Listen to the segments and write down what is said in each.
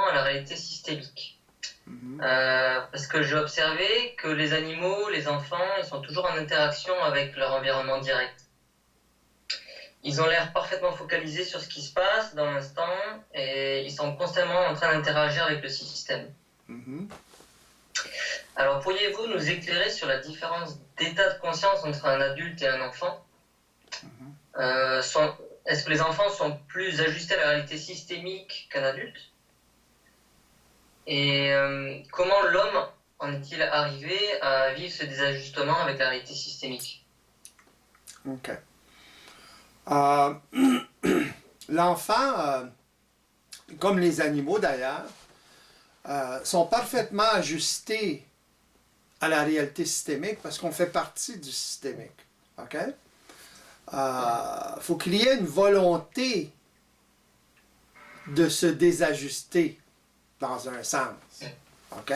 à la réalité systémique. Parce que j'ai observé que les animaux, les enfants, ils sont toujours en interaction avec leur environnement direct. Ils ont l'air parfaitement focalisés sur ce qui se passe dans l'instant et ils sont constamment en train d'interagir avec le système. Alors, pourriez-vous nous éclairer sur la différence d'état de conscience entre un adulte et un enfant? Est-ce que les enfants sont plus ajustés à la réalité systémique qu'un adulte? Et comment l'homme en est-il arrivé à vivre ce désajustement avec la réalité systémique? OK. L'enfant, comme les animaux d'ailleurs, sont parfaitement ajustés à la réalité systémique parce qu'on fait partie du systémique. OK? Faut qu'il y ait une volonté de se désajuster dans un sens. OK?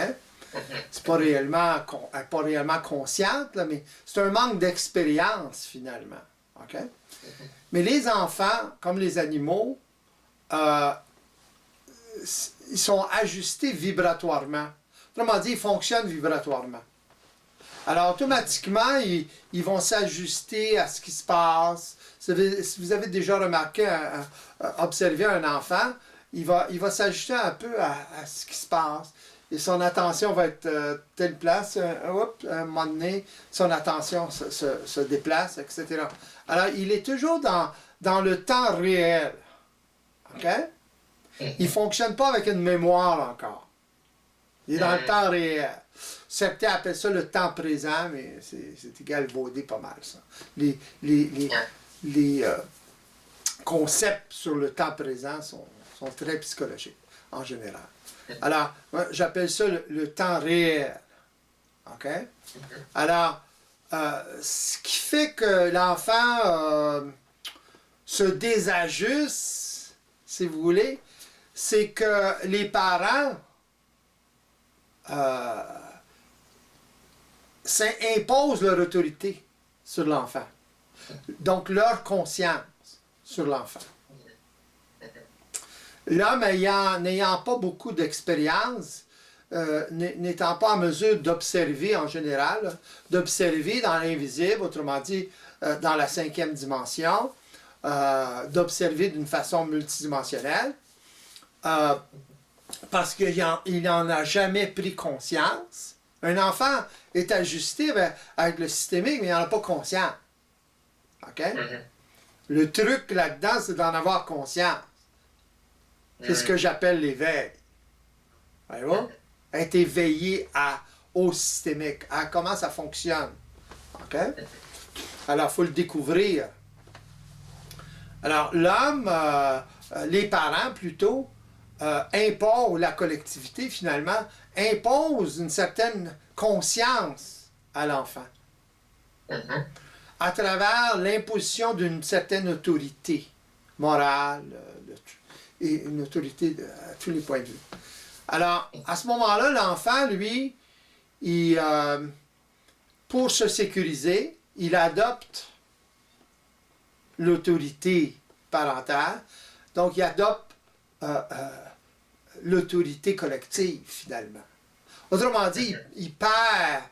C'est pas réellement consciente, là, mais c'est un manque d'expérience finalement. OK? Mais les enfants, comme les animaux, ils sont ajustés vibratoirement. Autrement dit, ils fonctionnent vibratoirement. Alors, automatiquement, ils vont s'ajuster à ce qui se passe. Vous avez déjà remarqué, observé un enfant, il va s'ajuster un peu à ce qui se passe. Et son attention va être telle place, un moment donné, son attention se déplace, etc. Alors, il est toujours dans le temps réel. OK? Il ne fonctionne pas avec une mémoire encore. Il est dans le temps réel. Certains appellent ça le temps présent, mais c'est galvaudé pas mal, ça. Les concepts sur le temps présent sont très psychologiques, en général. Alors, j'appelle ça le temps réel. OK? Alors, ce qui fait que l'enfant se désajuste, si vous voulez, c'est que les parents imposent leur autorité sur l'enfant. Donc, leur conscience sur l'enfant. L'homme n'ayant pas beaucoup d'expérience, n'étant pas en mesure d'observer en général, d'observer dans l'invisible, autrement dit, dans la 5e dimension, d'observer d'une façon multidimensionnelle, parce qu'il n'en a jamais pris conscience. Un enfant est ajusté avec le systémique, mais il n'en a pas conscience. OK? Le truc là-dedans, c'est d'en avoir conscience. C'est ce que j'appelle l'éveil. Voyez-vous? Être éveillé au systémique, à comment ça fonctionne. OK? Alors, il faut le découvrir. Alors, l'homme, les parents plutôt, imposent, la collectivité finalement, impose une certaine conscience à l'enfant. À travers l'imposition d'une certaine autorité morale, et une autorité à tous les points de vue. Alors, à ce moment-là, l'enfant, lui, pour se sécuriser, il adopte l'autorité parentale, donc il adopte l'autorité collective, finalement. Autrement dit, il perd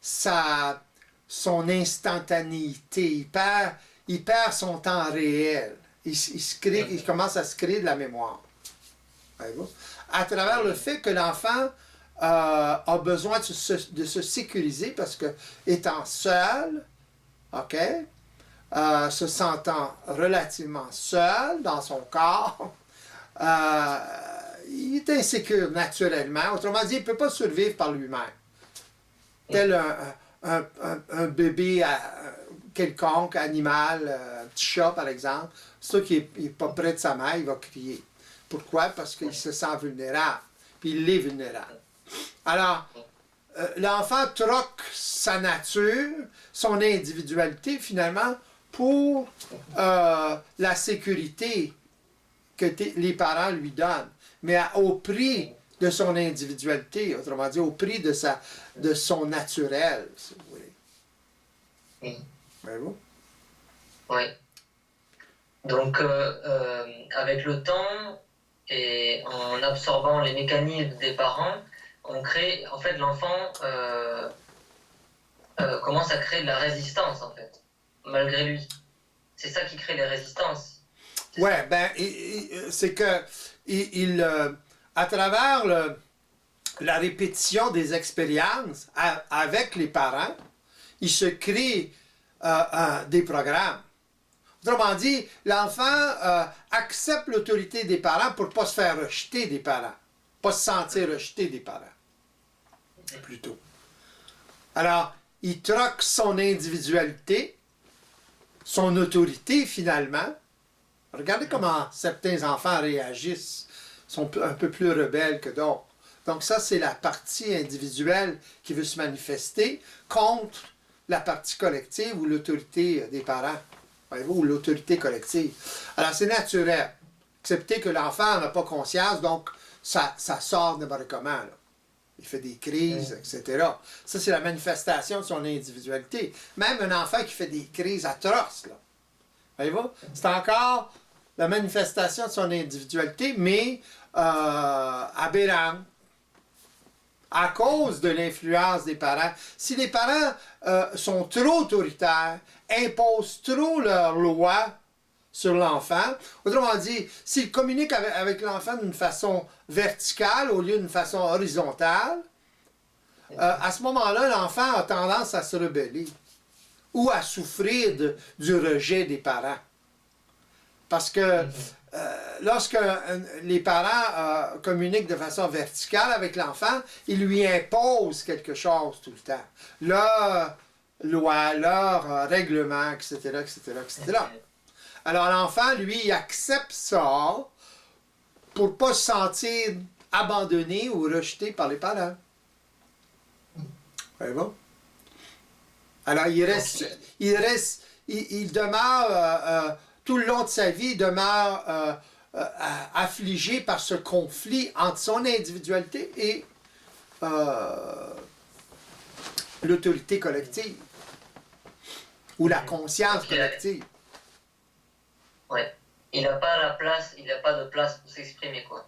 son instantanéité, il perd son temps réel. Il commence à se créer de la mémoire. À travers le fait que l'enfant a besoin de se sécuriser parce que, étant seul, OK, se sentant relativement seul dans son corps, il est insécure naturellement. Autrement dit, il ne peut pas survivre par lui-même. Tel un bébé quelconque, animal, un petit chat par exemple, ceux qui n'est pas près de sa mère, il va crier. Pourquoi? Parce qu'il se sent vulnérable. Puis il est vulnérable. Alors, l'enfant troque sa nature, son individualité finalement, pour la sécurité que les parents lui donnent. Mais au prix de son individualité, autrement dit, au prix de son naturel, si vous voulez. Voyez-vous? Oui. Donc, avec le temps et en absorbant les mécanismes des parents, on crée, en fait, l'enfant commence à créer de la résistance, en fait, malgré lui. C'est ça qui crée les résistances. Ouais, ben, c'est que à travers la répétition des expériences avec les parents, il se crée des programmes. Autrement dit, l'enfant accepte l'autorité des parents pour ne pas se faire rejeter des parents, pas se sentir rejeté des parents, plutôt. Alors, il troque son individualité, son autorité finalement. Regardez comment certains enfants réagissent, sont un peu plus rebelles que d'autres. Donc ça, c'est la partie individuelle qui veut se manifester contre la partie collective ou l'autorité des parents, voyez-vous, ou l'autorité collective. Alors c'est naturel. Accepter que l'enfant n'a pas conscience, donc ça sort n'importe comment. Là. Il fait des crises, etc. Ça, c'est la manifestation de son individualité. Même un enfant qui fait des crises atroces, là. Voyez-vous? C'est encore la manifestation de son individualité, mais aberrante, à cause de l'influence des parents. Si les parents sont trop autoritaires, imposent trop leurs lois sur l'enfant, autrement dit, s'ils communiquent avec l'enfant d'une façon verticale au lieu d'une façon horizontale, à ce moment-là, l'enfant a tendance à se rebeller ou à souffrir du rejet des parents. Parce que lorsque les parents communiquent de façon verticale avec l'enfant, ils lui imposent quelque chose tout le temps. Leur loi, leur règlement, etc., etc., etc. Alors l'enfant, lui, il accepte ça pour ne pas se sentir abandonné ou rejeté par les parents. Voyez-vous? Alors il demeure... tout le long de sa vie, il demeure affligé par ce conflit entre son individualité et l'autorité collective ou la conscience collective. Oui. Il n'a pas la place, il n'a pas de place pour s'exprimer, quoi.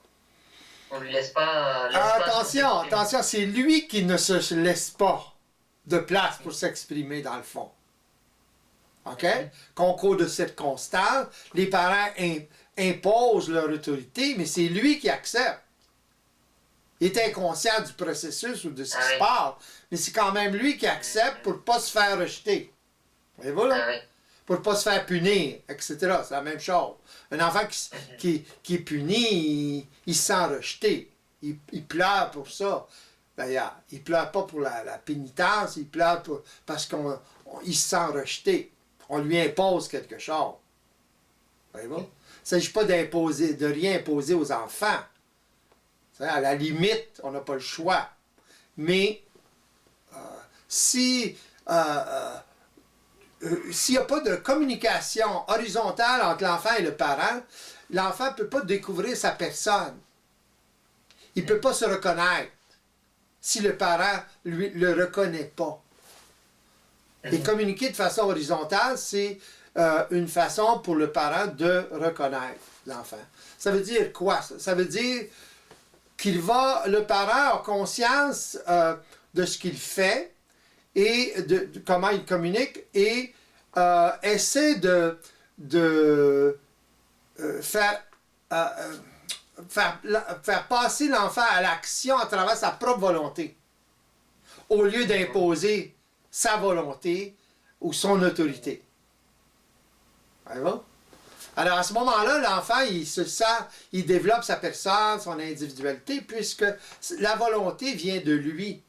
On lui laisse pas attention, c'est lui qui ne se laisse pas de place pour s'exprimer dans le fond. OK? Concours de circonstances, les parents imposent leur autorité, mais c'est lui qui accepte. Il est inconscient du processus ou de ce qui se passe, mais c'est quand même lui qui accepte pour ne pas se faire rejeter. Voyez-vous là? Pour ne pas se faire punir, etc. C'est la même chose. Un enfant qui est puni, il se sent rejeté. Il pleure pour ça. D'ailleurs, il ne pleure pas pour la pénitence, il pleure parce qu'il se sent rejeté. On lui impose quelque chose. Voyez-vous? Il ne s'agit pas de rien imposer aux enfants. À la limite, on n'a pas le choix. Mais s'il n'y a pas de communication horizontale entre l'enfant et le parent, l'enfant ne peut pas découvrir sa personne. Il ne peut pas se reconnaître si le parent ne le reconnaît pas. Et communiquer de façon horizontale, c'est une façon pour le parent de reconnaître l'enfant. Ça veut dire quoi? Ça veut dire le parent a conscience de ce qu'il fait et de comment il communique et essaie de faire passer l'enfant à l'action à travers sa propre volonté, au lieu d'imposer sa volonté ou son autorité. Voyez-vous? Alors à ce moment-là, l'enfant, il développe sa personne, son individualité, puisque la volonté vient de lui.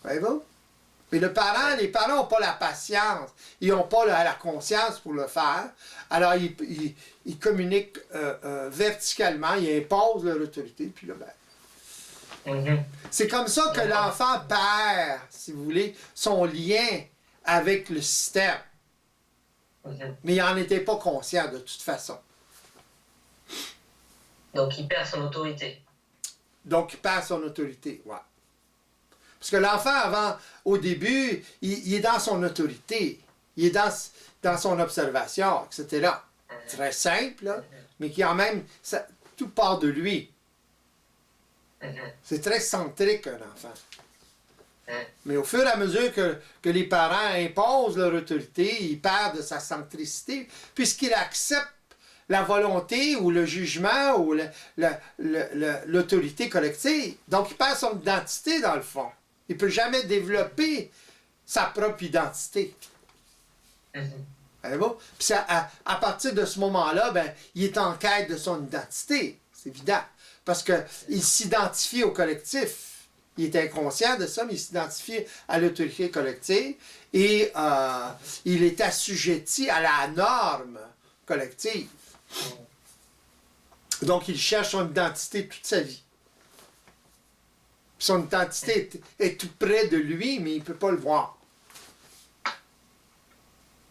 Voyez-vous? Mais les parents n'ont pas la patience, ils n'ont pas la conscience pour le faire. Alors ils communiquent verticalement, ils imposent leur autorité, puis là, c'est comme ça que l'enfant perd, si vous voulez, son lien avec le système. Mais il n'en était pas conscient de toute façon. Donc il perd son autorité. Ouais. Parce que l'enfant, au début, il est dans son autorité. Il est dans son observation, etc. Très simple, là, mais qui en même... tout part de lui. Mhm. C'est très centrique, un enfant. Mhm. Mais au fur et à mesure que les parents imposent leur autorité, il perd de sa centricité, puisqu'il accepte la volonté ou le jugement ou l'autorité collective. Donc, il perd son identité, dans le fond. Il ne peut jamais développer sa propre identité. Mhm. Voyez-vous? Puis à partir de ce moment-là, ben, il est en quête de son identité. C'est évident. Parce qu'il s'identifie au collectif. Il est inconscient de ça, mais il s'identifie à l'autorité collective et il est assujetti à la norme collective. Donc, il cherche son identité toute sa vie. Son identité est tout près de lui, mais il ne peut pas le voir.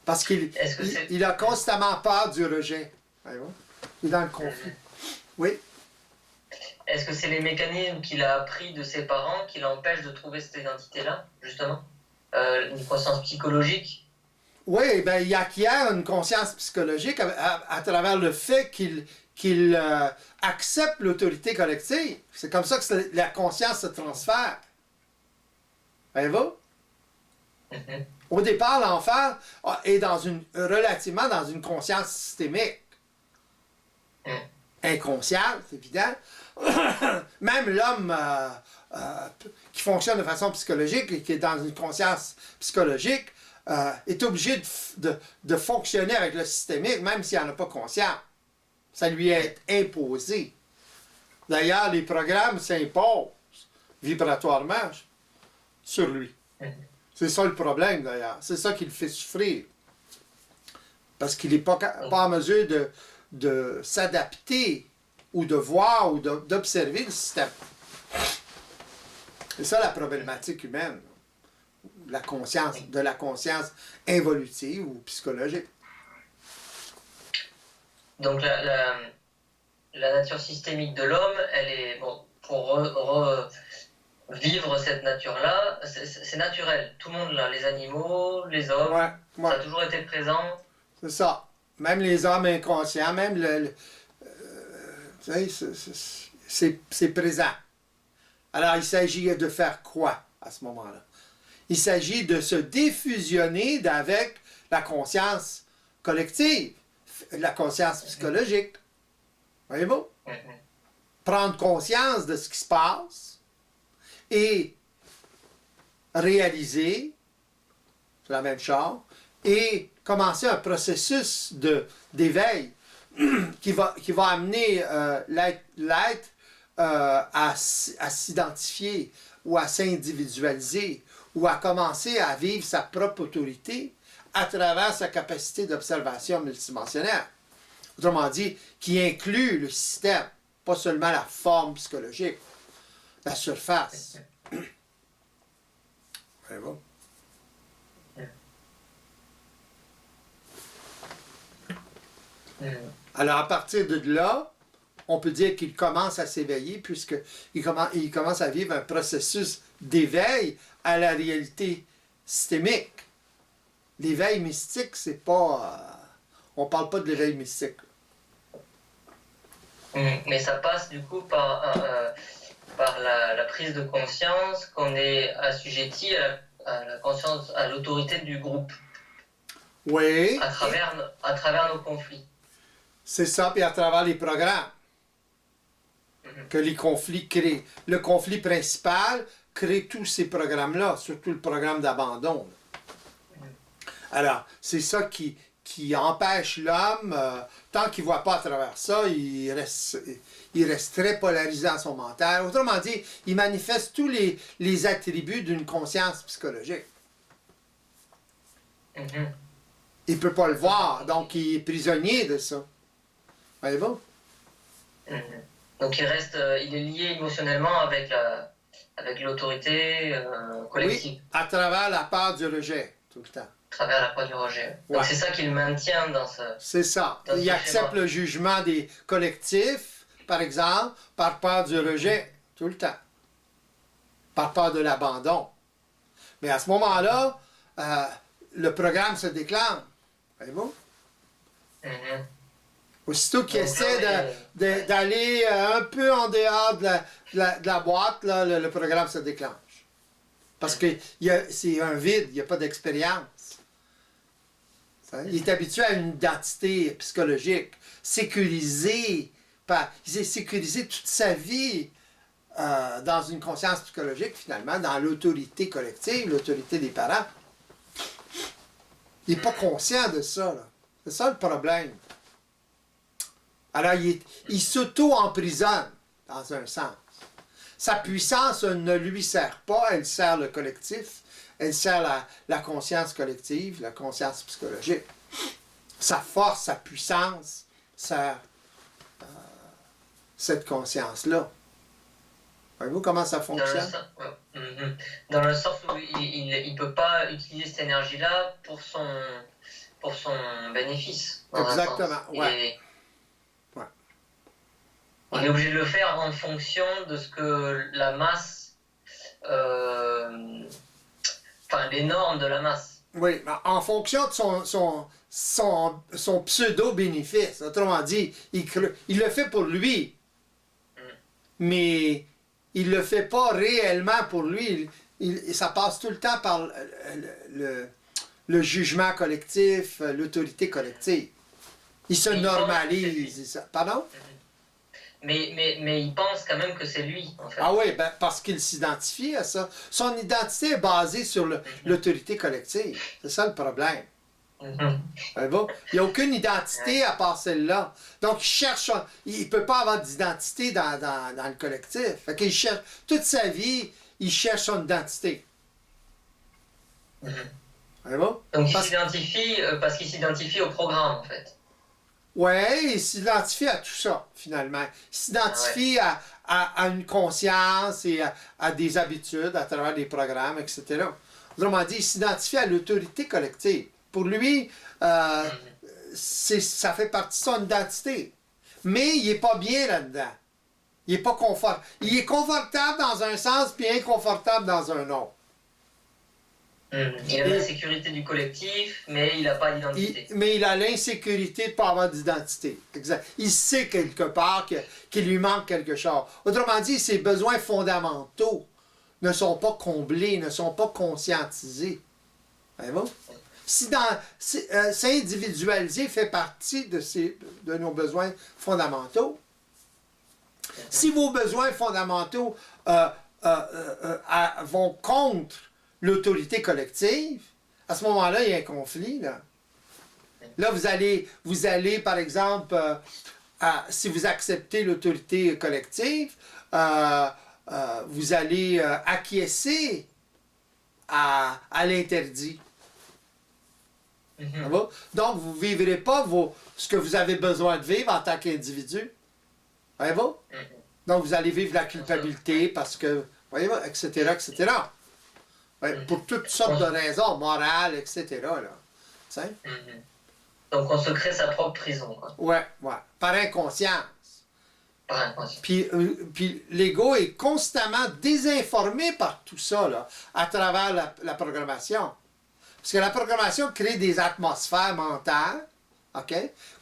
Parce qu'il a constamment peur du rejet. Voyez-vous? Il est dans le conflit. Oui? Est-ce que c'est les mécanismes qu'il a appris de ses parents qui l'empêchent de trouver cette identité-là, justement? Une conscience psychologique? Oui, bien, il acquiert une conscience psychologique à travers le fait qu'il accepte l'autorité collective. C'est comme ça que la conscience se transfère. Voyez-vous? Mhm. Au départ, l'enfant est relativement dans une conscience systémique. Inconsciente, c'est évident. Même l'homme qui fonctionne de façon psychologique et qui est dans une conscience psychologique est obligé de fonctionner avec le systémique, même s'il n'en a pas conscience. Ça lui est imposé. D'ailleurs, les programmes s'imposent vibratoirement sur lui. C'est ça le problème, d'ailleurs. C'est ça qui le fait souffrir. Parce qu'il n'est pas en mesure de s'adapter ou de voir ou d'observer le système. C'est ça la problématique humaine. De la conscience involutive ou psychologique. Donc la nature systémique de l'homme, elle est, bon, pour vivre cette nature-là, c'est naturel. Tout le monde l'a, les animaux, les hommes, ouais. ça a toujours été présent. C'est ça. Même les hommes inconscients, même c'est présent. Alors, il s'agit de faire quoi à ce moment-là? Il s'agit de se défusionner avec la conscience collective, la conscience psychologique. Voyez-vous? Prendre conscience de ce qui se passe et réaliser, c'est la même chose, et commencer un processus d'éveil qui va amener l'être à s'identifier ou à s'individualiser ou à commencer à vivre sa propre autorité à travers sa capacité d'observation multidimensionnelle. Autrement dit, qui inclut le système, pas seulement la forme psychologique, la surface. C'est bon? Alors, à partir de là, on peut dire qu'il commence à s'éveiller puisqu'il commence à vivre un processus d'éveil à la réalité systémique. L'éveil mystique, c'est pas... on ne parle pas de l'éveil mystique. Mais ça passe du coup par la prise de conscience qu'on est assujetti à la conscience, à l'autorité du groupe. Oui. À travers nos conflits. C'est ça, puis à travers les programmes que les conflits créent. Le conflit principal crée tous ces programmes-là, surtout le programme d'abandon. Alors, c'est ça qui empêche l'homme, tant qu'il ne voit pas à travers ça, il reste très polarisé dans son mental. Autrement dit, il manifeste tous les attributs d'une conscience psychologique. Mm-hmm. Il ne peut pas le voir, donc il est prisonnier de ça. Voyez-vous? Mm-hmm. Donc il est lié émotionnellement avec l'autorité collective. Oui, à travers la peur du rejet, tout le temps. À travers la peur du rejet. Donc c'est ça qui le maintient dans ce... C'est ça. Il accepte le jugement des collectifs, par exemple, par peur du rejet, tout le temps. Par peur de l'abandon. Mais à ce moment-là, le programme se déclenche. Voyez-vous? Mm-hmm. Aussitôt qu'il Donc, essaie d'aller un peu en dehors de la boîte, là, le programme se déclenche. Parce que c'est un vide, il n'y a pas d'expérience. Il est habitué à une identité psychologique, sécurisée. Il s'est sécurisé toute sa vie dans une conscience psychologique, finalement, dans l'autorité collective, l'autorité des parents. Il n'est pas conscient de ça, là. C'est ça le problème. Alors, il s'auto-emprisonne, dans un sens. Sa puissance ne lui sert pas, elle sert le collectif, elle sert la conscience collective, la conscience psychologique. Sa force, sa puissance sert cette conscience-là. Voyez-vous comment ça fonctionne? Dans le sens où il ne peut pas utiliser cette énergie-là pour son bénéfice. Exactement, ouais. Il est obligé de le faire en fonction de ce que la masse... enfin, les normes de la masse. Oui, en fonction de son pseudo-bénéfice. Autrement dit, il le fait pour lui. Mais il ne le fait pas réellement pour lui. Ça passe tout le temps par le jugement collectif, l'autorité collective. Il se normalise. Pardon? Mais il pense quand même que c'est lui, en fait. Ah oui, ben, parce qu'il s'identifie à ça. Son identité est basée sur l'autorité collective. C'est ça le problème. Bon? Il n'y a aucune identité à part celle-là. Donc, il ne peut pas avoir d'identité dans le collectif. Fait qu'il cherche, toute sa vie, il cherche son identité. Bon? Donc, il s'identifie parce qu'il s'identifie au programme, en fait. Oui, il s'identifie à tout ça, finalement. Il s'identifie à une conscience et à des habitudes à travers des programmes, etc. Autrement dit, il s'identifie à l'autorité collective. Pour lui, ça fait partie de son identité. Mais il n'est pas bien là-dedans. Il n'est pas confortable. Il est confortable dans un sens, puis inconfortable dans un autre. Il a la sécurité du collectif, mais il n'a pas d'identité. Mais il a l'insécurité de ne pas avoir d'identité. Exact. Il sait quelque part qu'il lui manque quelque chose. Autrement dit, ses besoins fondamentaux ne sont pas comblés, ne sont pas conscientisés. Voyez-vous? S'individualiser fait partie de nos besoins fondamentaux. Si vos besoins fondamentaux vont contre l'autorité collective, à ce moment-là, il y a un conflit. Là, vous allez par exemple, si vous acceptez l'autorité collective, vous allez acquiescer à l'interdit. Donc, vous ne vivrez pas ce que vous avez besoin de vivre en tant qu'individu. Voyez-vous? Donc, vous allez vivre la culpabilité parce que, voyez-vous, etc., etc. Pour toutes sortes de raisons, morales, etc. Là. Donc, on se crée sa propre prison. Oui. Par inconscience. Puis l'ego est constamment désinformé par tout ça, là, à travers la programmation. Parce que la programmation crée des atmosphères mentales,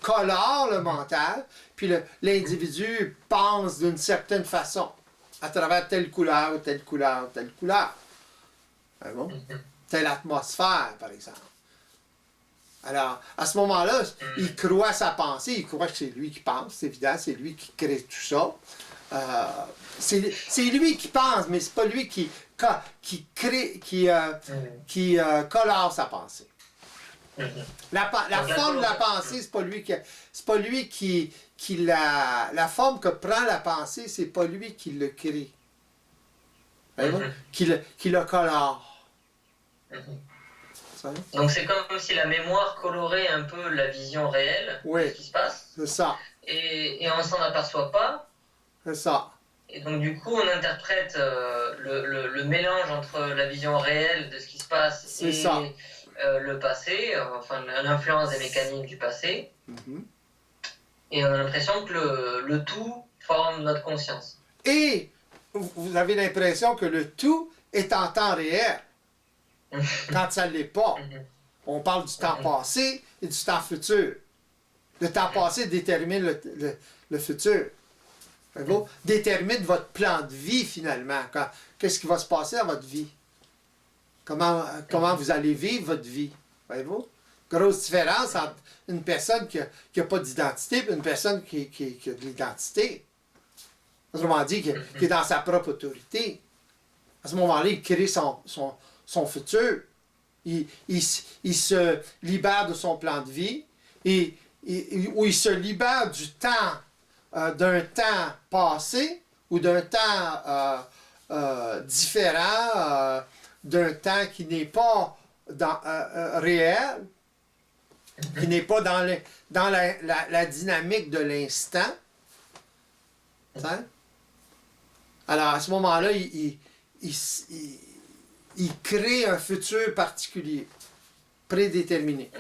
colore le mental, puis l'individu pense d'une certaine façon, à travers telle couleur, telle couleur, telle couleur. Bon? Telle atmosphère, par exemple. Alors, à ce moment-là, il croit sa pensée, il croit que c'est lui qui pense, c'est évident, c'est lui qui crée tout ça. C'est lui qui pense, mais c'est pas lui qui crée, qui colore sa pensée. La forme de la pensée, c'est pas lui qui la forme que prend la pensée, c'est pas lui qui le crée. Qui le colore. Donc c'est comme si la mémoire colorait un peu la vision réelle de ce qui se passe. C'est ça. Et on s'en aperçoit pas. C'est ça. Et donc du coup on interprète le mélange entre la vision réelle de ce qui se passe et le passé, enfin l'influence des mécaniques du passé. Et on a l'impression que le tout forme notre conscience. Et vous avez l'impression que le tout est en temps réel. Quand ça ne l'est pas. On parle du temps passé et du temps futur. Le temps passé détermine le futur. Voyez-vous? Détermine votre plan de vie, finalement. Qu'est-ce qui va se passer dans votre vie? Comment vous allez vivre votre vie? Voyez-vous? Grosse différence entre une personne qui n'a pas d'identité et une personne qui a de l'identité. Autrement dit, qui est dans sa propre autorité. À ce moment-là, il crée son futur. Il se libère de son plan de vie. Ou il se libère du temps, d'un temps passé ou d'un temps différent, d'un temps qui n'est pas réel, qui n'est pas dans la dynamique de l'instant. Alors, à ce moment-là, il crée un futur particulier, prédéterminé.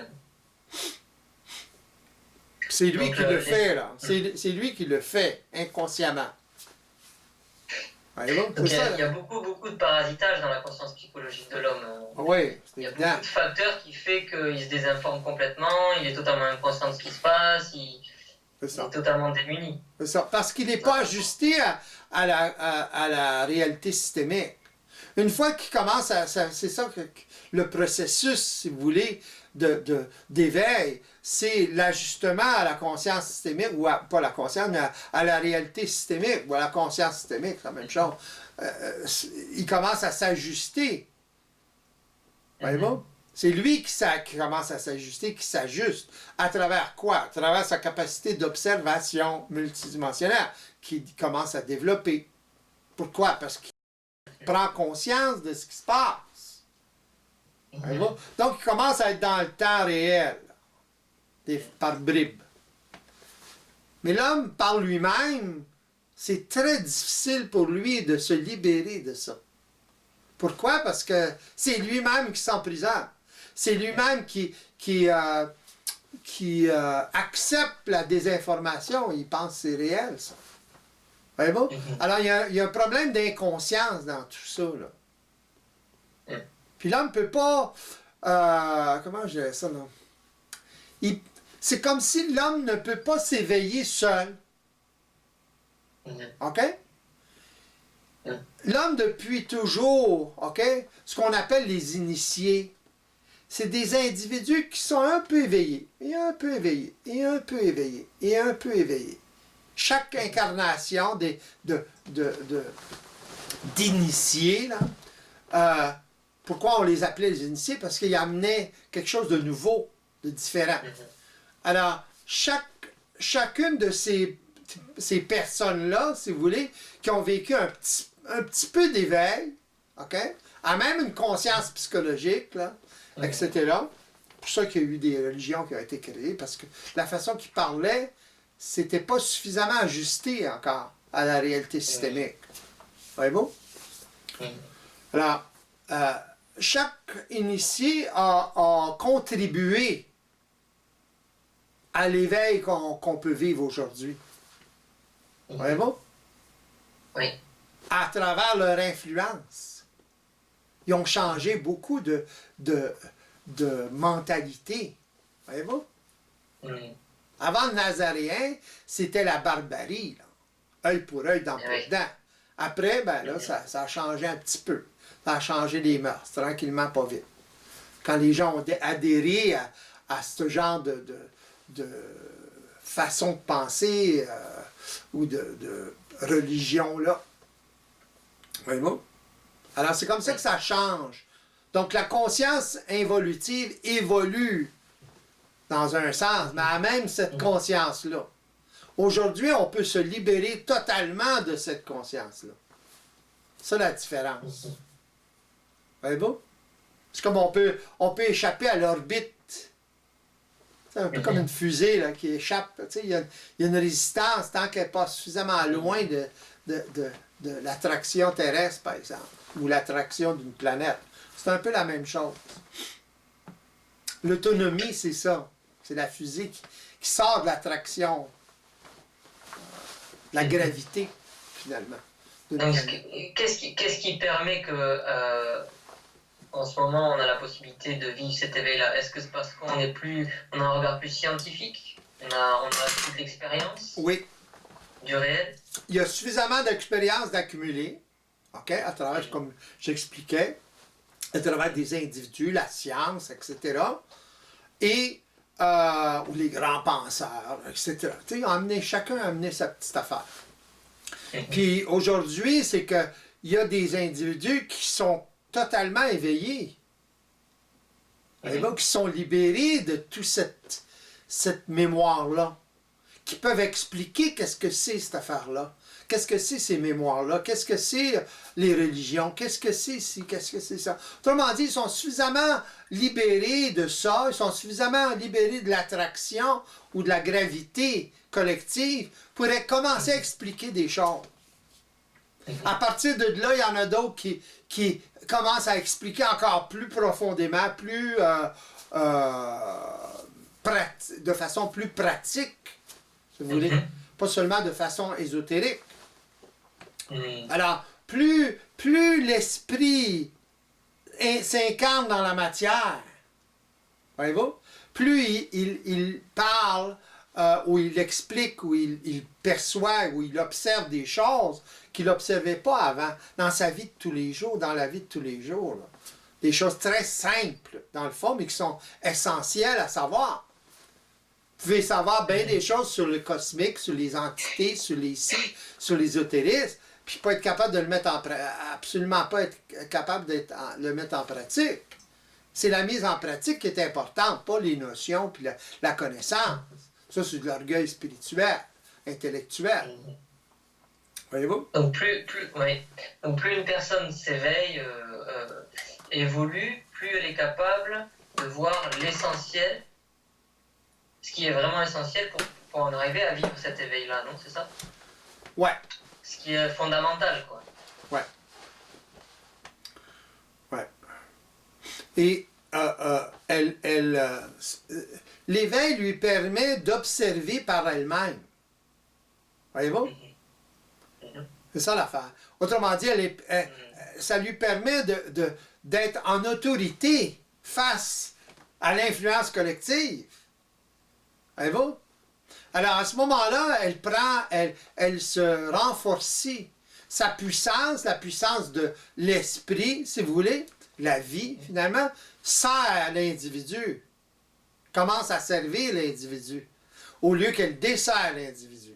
C'est lui qui le fait, là. C'est lui qui le fait, inconsciemment. Donc, il y a beaucoup de parasitage dans la conscience psychologique de l'homme. Oui, il y a beaucoup de facteurs qui font qu'il se désinforme complètement, il est totalement inconscient de ce qui se passe, il est totalement démuni. C'est ça, parce qu'il n'est pas ajusté à la réalité systémique. Une fois qu'il commence c'est ça que le processus, si vous voulez, d'éveil, c'est l'ajustement à la conscience systémique, ou pas la conscience, mais à la réalité systémique, ou à la conscience systémique, c'est la même chose. Il commence à s'ajuster. Voyez-vous? C'est lui qui commence à s'ajuster, qui s'ajuste. À travers quoi? À travers sa capacité d'observation multidimensionnelle, qui commence à développer. Pourquoi? Parce qu'il prend conscience de ce qui se passe. Donc, il commence à être dans le temps réel, par bribes. Mais l'homme, par lui-même, c'est très difficile pour lui de se libérer de ça. Pourquoi? Parce que c'est lui-même qui s'emprisonne. C'est lui-même qui accepte la désinformation. Il pense que c'est réel, ça. Voyez-vous? Alors, il y a un problème d'inconscience dans tout ça, là. Puis l'homme ne peut pas... comment je dirais ça, là? C'est comme si l'homme ne peut pas s'éveiller seul. OK? L'homme, depuis toujours, OK? Ce qu'on appelle les initiés, c'est des individus qui sont un peu éveillés, et un peu éveillés, et un peu éveillés, et un peu éveillés. Chaque incarnation d'initiés, là, pourquoi on les appelait les initiés? Parce qu'ils amenaient quelque chose de nouveau, de différent. Alors, chacune de ces personnes-là, si vous voulez, qui ont vécu un petit peu d'éveil, OK? A même une conscience psychologique, là, etc. C'est pour ça qu'il y a eu des religions qui ont été créées, parce que la façon qu'ils parlaient, c'était pas suffisamment ajusté encore à la réalité systémique. Voyez-vous? Alors, chaque initié a contribué à l'éveil qu'on peut vivre aujourd'hui. Voyez-vous? Oui. À travers leur influence. Ils ont changé beaucoup de mentalité. Voyez-vous? Avant le Nazaréen, c'était la barbarie. Là. Œil pour œil, dent pour dent. Après, ben là, ça a changé un petit peu. Ça a changé les mœurs, tranquillement, pas vite. Quand les gens ont adhéré à ce genre de façon de penser ou de religion-là. Voyez-vous? Alors, c'est comme ça que ça change. Donc, la conscience involutive évolue dans un sens, mais à même cette conscience-là. Aujourd'hui, on peut se libérer totalement de cette conscience-là. C'est la différence. Voyez-vous? C'est comme on peut échapper à l'orbite. C'est un peu comme une fusée là, qui échappe. Il y a une résistance tant qu'elle n'est pas suffisamment loin de l'attraction terrestre, par exemple, ou l'attraction d'une planète. C'est un peu la même chose. L'autonomie, c'est ça. C'est la fusée qui sort de l'attraction, la gravité, finalement. Donc, qu'est-ce qui permet que, en ce moment, on a la possibilité de vivre cet éveil-là? Est-ce que c'est parce qu'on a un regard plus scientifique? On a toute l'expérience Oui. du réel. Il y a suffisamment d'expérience d'accumuler, OK, à travers, comme j'expliquais, à travers des individus, la science, etc. Et ou les grands penseurs, etc. Tu sais, chacun a amené sa petite affaire. Puis aujourd'hui, c'est qu'il y a des individus qui sont totalement éveillés, qui sont libérés de toute cette mémoire-là, qui peuvent expliquer qu'est-ce que c'est cette affaire-là, qu'est-ce que c'est ces mémoires-là, qu'est-ce que c'est les religions, qu'est-ce que c'est ci, qu'est-ce que c'est ça. Autrement dit, ils sont suffisamment libérés de ça, ils sont suffisamment libérés de l'attraction ou de la gravité collective pour commencer à expliquer des choses. À partir de là, il y en a d'autres qui commencent à expliquer encore plus profondément, plus de façon plus pratique, si vous voulez, pas seulement de façon ésotérique. Alors, plus l'esprit s'incarne dans la matière, voyez-vous, plus il parle, ou il explique, ou il perçoit, ou il observe des choses qu'il n'observait pas avant, dans sa vie de tous les jours, dans la vie de tous les jours. Là. Des choses très simples, dans le fond, mais qui sont essentielles à savoir. Vous pouvez savoir bien des choses sur le cosmique, sur les entités, sur les signes, sur l'ésotérisme, puis pas être capable de le mettre en pratique, absolument pas être capable de le mettre en pratique. C'est la mise en pratique qui est importante, pas les notions puis la connaissance. Ça, c'est de l'orgueil spirituel, intellectuel. Voyez-vous? Donc plus une personne s'éveille, évolue, plus elle est capable de voir l'essentiel, ce qui est vraiment essentiel pour en arriver à vivre cet éveil-là, non? C'est ça? Ouais. Ce qui est fondamental, quoi. Ouais. Ouais. Et l'éveil lui permet d'observer par elle-même. Voyez-vous? C'est ça l'affaire. Autrement dit, ça lui permet d'être en autorité face à l'influence collective. Voyez-vous? Alors, à ce moment-là, elle se renforce. Sa puissance, la puissance de l'esprit, si vous voulez, la vie, finalement, sert l'individu. Commence à servir l'individu, au lieu qu'elle dessert l'individu.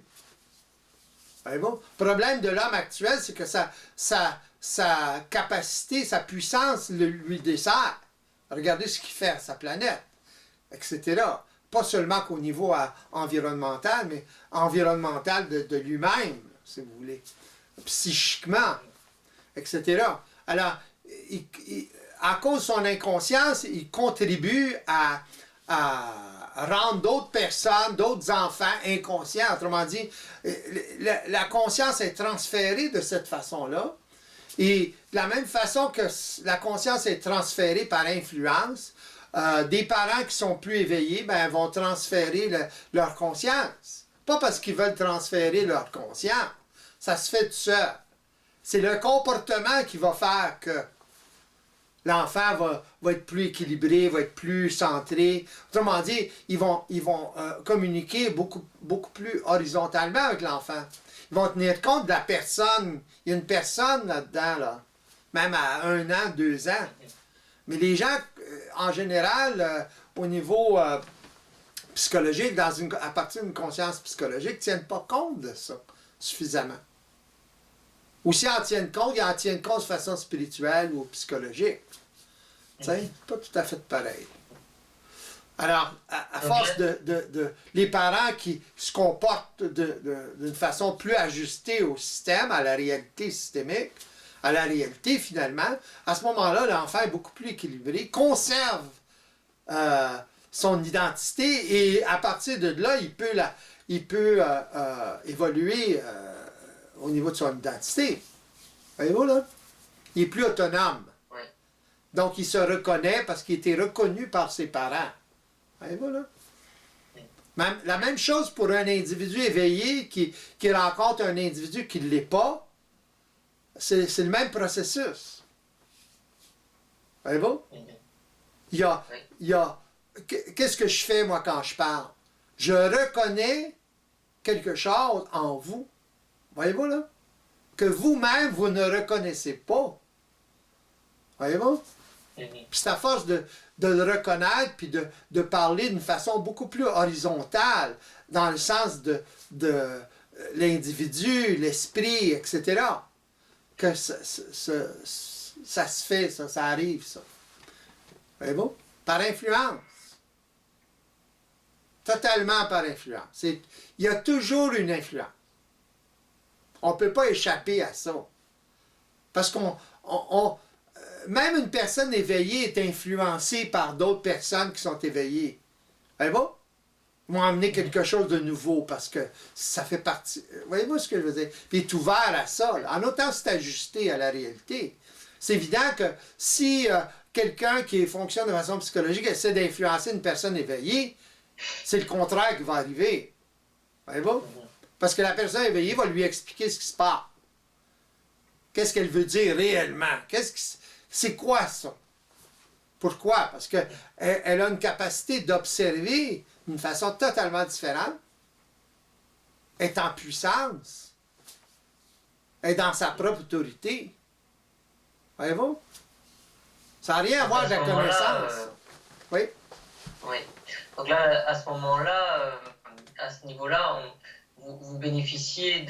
Voyez-vous? Le problème de l'homme actuel, c'est que sa capacité, sa puissance lui dessert. Regardez ce qu'il fait à sa planète, etc. Pas seulement qu'au niveau environnemental, mais environnemental de lui-même, si vous voulez, psychiquement, etc. Alors, à cause de son inconscience, il contribue à rendre d'autres personnes, d'autres enfants inconscients. Autrement dit, la conscience est transférée de cette façon-là. Et de la même façon que la conscience est transférée par influence, des parents qui sont plus éveillés vont transférer leur conscience. Pas parce qu'ils veulent transférer leur conscience. Ça se fait tout seul. C'est le comportement qui va faire que l'enfant va être plus équilibré, va être plus centré. Autrement dit, ils vont communiquer beaucoup plus horizontalement avec l'enfant. Ils vont tenir compte de la personne. Il y a une personne là-dedans, là, même à 1 an, 2 ans. Mais les gens, en général, au niveau psychologique, à partir d'une conscience psychologique, ne tiennent pas compte de ça suffisamment. Ou s'ils en tiennent compte, ils en tiennent compte de façon spirituelle ou psychologique. Tu sais, pas tout à fait pareil. Alors, à force les parents qui se comportent d'une façon plus ajustée au système, à la réalité systémique, à la réalité finalement, à ce moment-là, l'enfant est beaucoup plus équilibré, conserve son identité et à partir de là, il peut évoluer au niveau de son identité. Voyez-vous là? Il est plus autonome. Oui. Donc, il se reconnaît parce qu'il était reconnu par ses parents. Voyez-vous là? La même chose pour un individu éveillé qui rencontre un individu qui ne l'est pas. C'est le même processus. Voyez-vous? Il y a qu'est-ce que je fais, moi, quand je parle? Je reconnais quelque chose en vous. Voyez-vous là? Que vous-même, vous ne reconnaissez pas. Voyez-vous? Puis c'est à force de le reconnaître puis de parler d'une façon beaucoup plus horizontale, dans le sens de l'individu, l'esprit, etc., que ça se fait, ça arrive, ça. Voyez-vous? Par influence. Totalement par influence. Il y a toujours une influence. On ne peut pas échapper à ça. Parce même une personne éveillée est influencée par d'autres personnes qui sont éveillées. Voyez-vous? Ils vont amener quelque chose de nouveau parce que ça fait partie. Voyez-vous ce que je veux dire? Puis il est ouvert à ça. Là. En autant c'est ajusté à la réalité. C'est évident que si quelqu'un qui fonctionne de façon psychologique essaie d'influencer une personne éveillée, c'est le contraire qui va arriver. Voyez-vous? Parce que la personne éveillée va lui expliquer ce qui se passe. Qu'est-ce qu'elle veut dire réellement? C'est quoi ça? Pourquoi? Parce qu'elle a une capacité d'observer d'une façon totalement différente. Elle est en puissance. Elle est dans sa propre autorité. Voyez-vous? Ça n'a rien à voir avec la connaissance. Oui? Oui. Donc là, à ce moment-là, à ce niveau-là, vous bénéficiez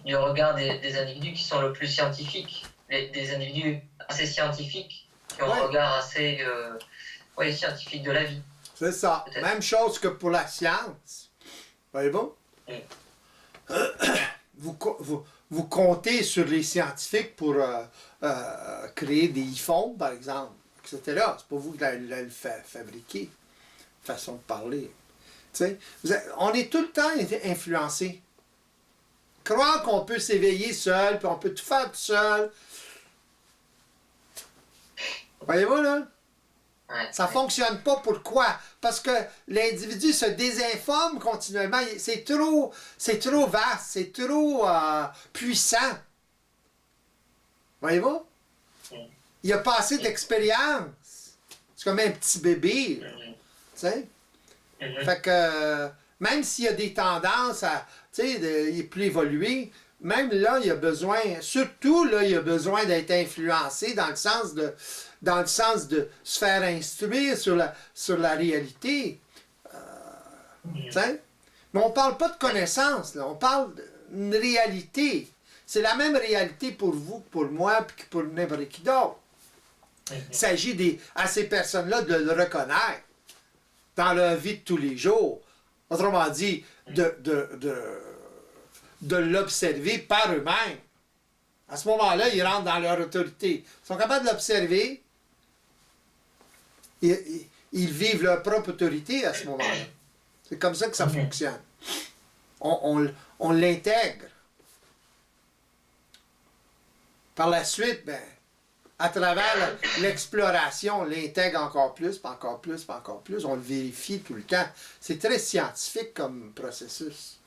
du regard des individus qui sont le plus scientifiques, des individus assez scientifiques, qui ont un regard assez scientifique de la vie. C'est ça. Même chose que pour la science. Voyez-vous? Vous comptez sur les scientifiques pour créer des iPhones, par exemple, etc. C'est pas vous qui l'avez le fabriqué. Façon de parler. On est tout le temps influencé. Croire qu'on peut s'éveiller seul, puis on peut tout faire tout seul. Voyez-vous, là? Ça ne fonctionne pas. Pourquoi? Parce que l'individu se désinforme continuellement. C'est trop vaste, c'est trop puissant. Voyez-vous? Il a pas assez d'expérience. C'est comme un petit bébé. Fait que même s'il y a des tendances il est plus évolué, même là, il a besoin, surtout là, il a besoin d'être influencé dans le sens de se faire instruire sur la réalité. Mais on ne parle pas de connaissance, là, on parle d'une réalité. C'est la même réalité pour vous, pour moi, puis que pour n'importe qui d'autre. Il s'agit à ces personnes-là de le reconnaître dans leur vie de tous les jours. Autrement dit, de l'observer par eux-mêmes. À ce moment-là, ils rentrent dans leur autorité. Ils sont capables de l'observer. Ils vivent leur propre autorité à ce moment-là. C'est comme ça que ça fonctionne. On l'intègre. Par la suite, à travers l'exploration, on l'intègre encore plus, puis encore plus, puis encore plus. On le vérifie tout le temps. C'est très scientifique comme processus.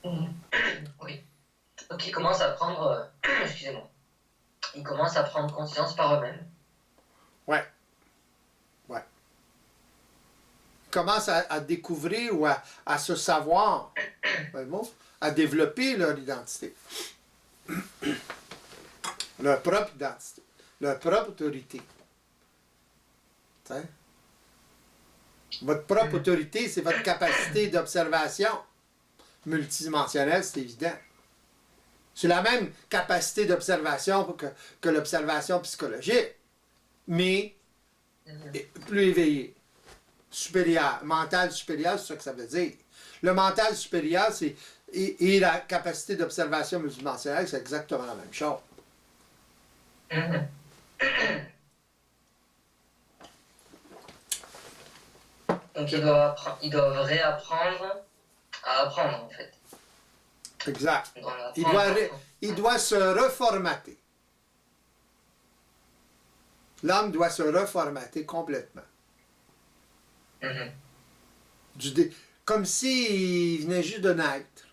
Oui. Donc ils commencent à prendre... excusez-moi. Ils commencent à prendre conscience par eux-mêmes. Ouais. Ils commencent à découvrir ou à se savoir, à développer leur identité. Leur propre identité, leur propre autorité. T'sais? Votre propre autorité, c'est votre capacité d'observation multidimensionnelle, c'est évident. C'est la même capacité d'observation que l'observation psychologique, mais plus éveillée, supérieure. Mental supérieur, c'est ça que ça veut dire. Le mental supérieur, et la capacité d'observation multidimensionnelle, c'est exactement la même chose. Donc ils doivent réapprendre à apprendre en fait. Exact. Il doit se reformater. L'homme doit se reformater complètement. Comme s'il venait juste de naître.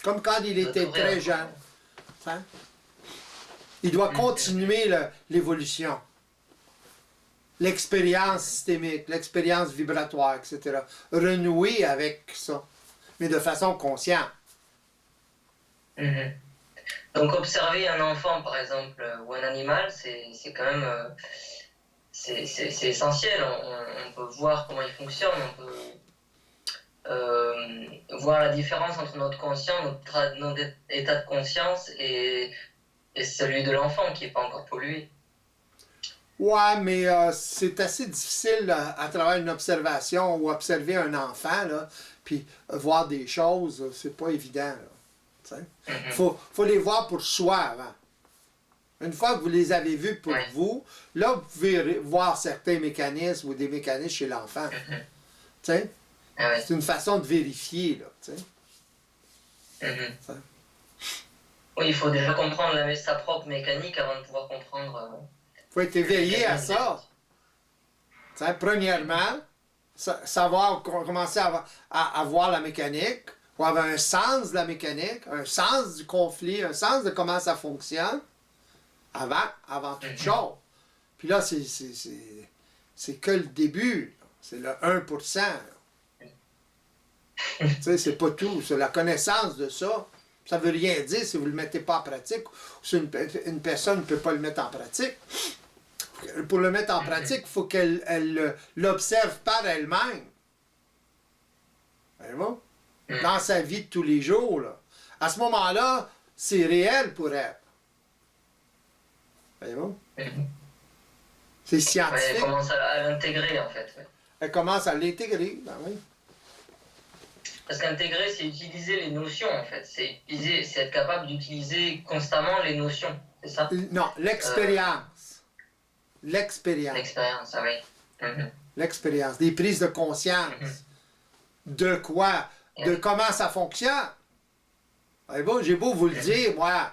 Comme quand il était très jeune. Hein? Il doit continuer l'évolution. l'expérience systémique, l'expérience vibratoire, etc. Renouer avec ça, mais de façon consciente. Mhm. Donc observer un enfant, par exemple, ou un animal, c'est quand même c'est essentiel. On peut voir comment il fonctionne, on peut voir la différence entre notre conscient, notre état de conscience et celui de l'enfant qui n'est pas encore pollué. Ouais, mais c'est assez difficile à travers une observation ou observer un enfant, là, puis voir des choses, c'est pas évident. Il faut les voir pour soi avant. Une fois que vous les avez vus pour vous, là, vous pouvez voir certains mécanismes ou des mécanismes chez l'enfant. C'est une façon de vérifier, là. Oui, il faut déjà comprendre sa propre mécanique avant de pouvoir comprendre. Il faut être éveillé à ça. Premièrement, savoir commencer à voir la mécanique, ou avoir un sens de la mécanique, un sens du conflit, un sens de comment ça fonctionne, avant toute chose. Puis là, c'est que le début. C'est le 1%. C'est pas tout. C'est la connaissance de ça. Ça ne veut rien dire si vous ne le mettez pas en pratique, ou si une personne ne peut pas le mettre en pratique. Pour le mettre en pratique, il faut qu'elle l'observe par elle-même. Voyez-vous? Dans sa vie de tous les jours. Là. À ce moment-là, c'est réel pour elle. Voyez-vous? C'est scientifique. Elle commence à l'intégrer, en fait. Elle commence à l'intégrer, ben oui. Parce qu'intégrer, c'est utiliser les notions, en fait. C'est être capable d'utiliser constamment les notions, c'est ça? Non, l'expérience. L'expérience. L'expérience, ah oui. L'expérience, des prises de conscience. De quoi? De comment ça fonctionne. J'ai beau vous le dire, moi,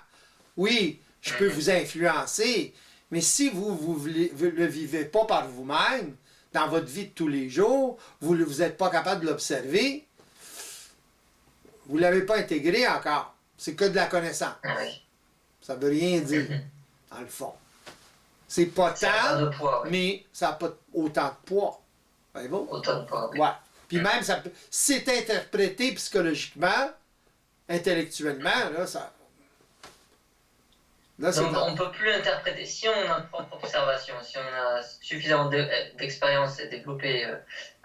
oui, je peux vous influencer, mais si vous ne le vivez pas par vous-même, dans votre vie de tous les jours, vous n'êtes pas capable de l'observer, vous ne l'avez pas intégré encore. C'est que de la connaissance. Ça ne veut rien dire, dans le fond. C'est pas tant, mais ça n'a pas autant de poids. Voyez-vous? Autant de poids, oui. Ouais. Puis même, c'est interprété psychologiquement, intellectuellement, là, ça... Là, donc, on ne peut plus interpréter. Si on a notre propre observation, si on a suffisamment d'expérience et développé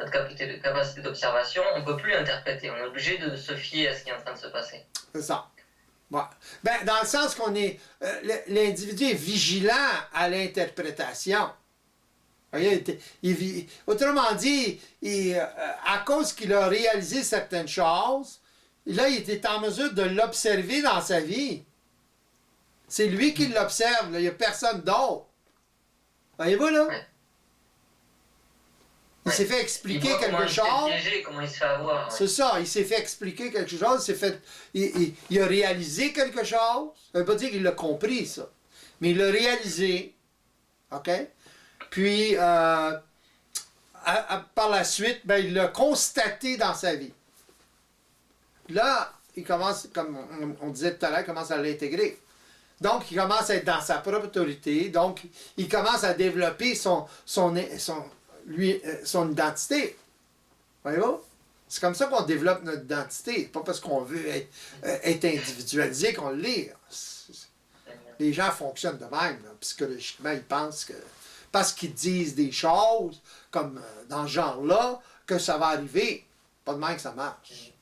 notre capacité d'observation, on ne peut plus interpréter. On est obligé de se fier à ce qui est en train de se passer. C'est ça. Ouais. Ben, dans le sens qu'on est... l'individu est vigilant à l'interprétation. Autrement dit, à cause qu'il a réalisé certaines choses, là, il est en mesure de l'observer dans sa vie. C'est lui qui l'observe, il n'y a personne d'autre. Voyez-vous, là? Ouais. Il s'est fait expliquer quelque chose. Comment il se fait avoir. Ouais. C'est ça, il s'est fait expliquer quelque chose, il a réalisé quelque chose. Ça ne veut pas dire qu'il l'a compris, ça. Mais il l'a réalisé. OK? Puis, par la suite, ben, il l'a constaté dans sa vie. Là, il commence, comme on disait tout à l'heure, il commence à l'intégrer. Donc, il commence à être dans sa propre autorité. Donc, il commence à développer son identité. Voyez-vous? C'est comme ça qu'on développe notre identité. Pas parce qu'on veut être individualisé qu'on l'est. Les gens fonctionnent de même. Là. Psychologiquement, ils pensent que parce qu'ils disent des choses, comme dans ce genre-là, que ça va arriver. Pas de même que ça marche.